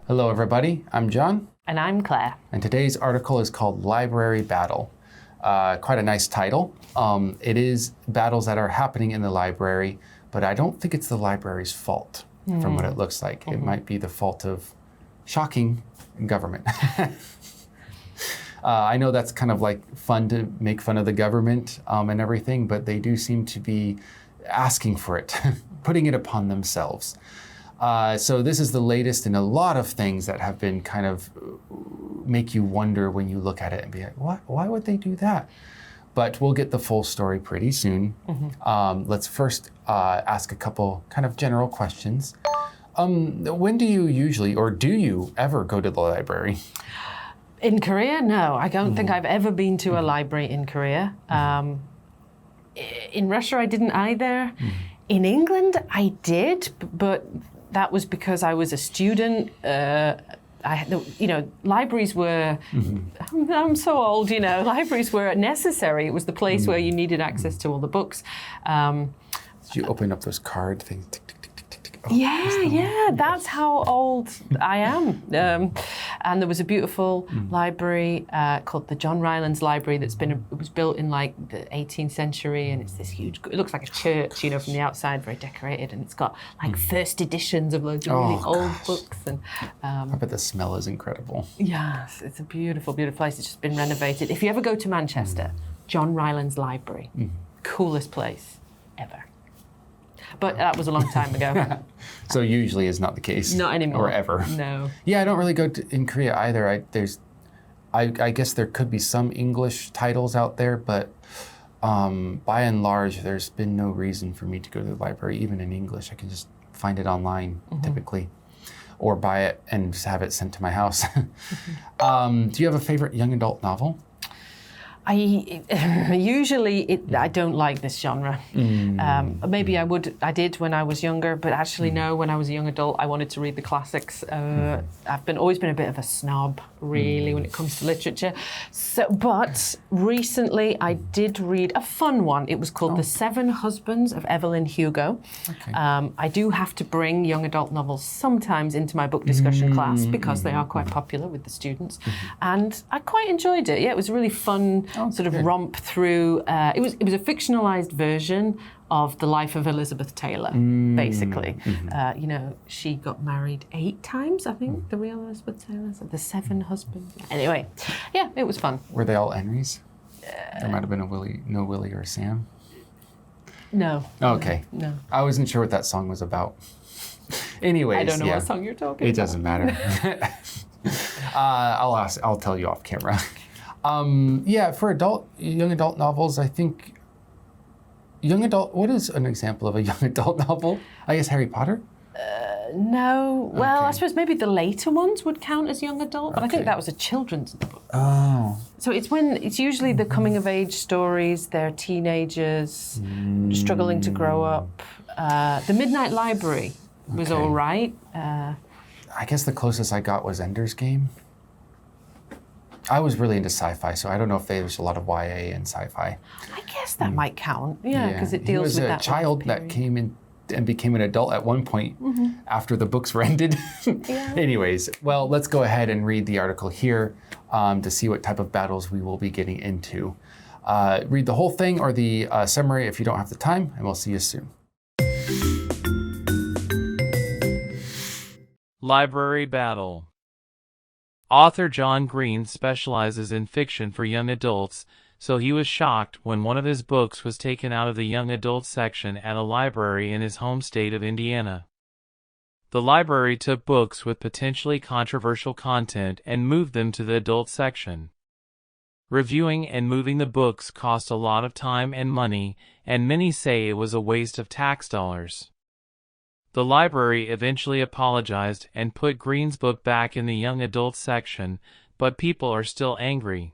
Hello, everybody. I'm John. And I'm Claire. And today's article is called Library Battle. Quite a nice title. It is battles that are happening in the library, but I don't think it's the library's fault from what it looks like. It might be the fault of shocking government. I know that's kind of like fun to make fun of the government and everything, but they do seem to be asking for it, putting it upon themselves. So this is the latest in a lot of things that have been kind of make you wonder when you look at it and be like, what? Why would they do that? But we'll get the full story pretty soon. Let's first ask a couple kind of general questions. When do you usually, or do you ever go to the library? In Korea? No, I don't think I've ever been to a library in Korea. In Russia, I didn't either. In England, I did, but that was because I was a student. Libraries were, I'm so old, libraries were necessary. It was the place where you needed access to all the books. Did you open up those card things? Tick, tick, tick, tick, tick. Oh, Yeah, that's how old I am. And there was a beautiful library called the John Rylands Library it was built in like the 18th century, and it's this huge, it looks like a church, from the outside, very decorated, and it's got like first editions of loads of really old books. And I bet the smell is incredible. Yes, it's a beautiful, beautiful place. It's just been renovated. If you ever go to Manchester, John Rylands Library, coolest place ever. But that was a long time ago. So usually is not the case. Not anymore. Or ever. No. Yeah, I don't really go in Korea either. I guess there could be some English titles out there, but by and large, there's been no reason for me to go to the library, even in English. I can just find it online, typically, or buy it and just have it sent to my house. Do you have a favorite young adult novel? I don't like this genre. Maybe I did when I was younger, but actually no, when I was a young adult, I wanted to read the classics. I've always been a bit of a snob, really, when it comes to literature. But recently I did read a fun one. It was called The Seven Husbands of Evelyn Hugo. Okay. I do have to bring young adult novels sometimes into my book discussion class because they are quite popular with the students. And I quite enjoyed it. Yeah, it was a really fun romp through. It was a fictionalized version of the life of Elizabeth Taylor, basically. She got married 8 times, I think, the real Elizabeth Taylor, so the 7 husbands. Anyway, yeah, it was fun. Were they all Henrys? There might have been no Willie or Sam? No. Okay. No. I wasn't sure what that song was about. Anyways, I don't know what song you're talking about. It doesn't matter. I'll tell you off camera. For young adult novels, I think what is an example of a young adult novel? I guess Harry Potter? No. Well, I suppose maybe the later ones would count as young adult, but I think that was a children's book. Oh. So it's usually the coming of age stories, they're teenagers struggling to grow up. The Midnight Library was all right. I guess the closest I got was Ender's Game. I was really into sci-fi, so I don't know if there's a lot of YA and sci-fi. I guess that might count, because it deals with that. He was a child that came in and became an adult at one point after the books were ended. Anyways, well, let's go ahead and read the article here to see what type of battles we will be getting into. Read the whole thing or the summary if you don't have the time, and we'll see you soon. Library Battle. Author John Green specializes in fiction for young adults, so he was shocked when one of his books was taken out of the young adult section at a library in his home state of Indiana. The library took books with potentially controversial content and moved them to the adult section. Reviewing and moving the books cost a lot of time and money, and many say it was a waste of tax dollars. The library eventually apologized and put Green's book back in the young adult section, but people are still angry.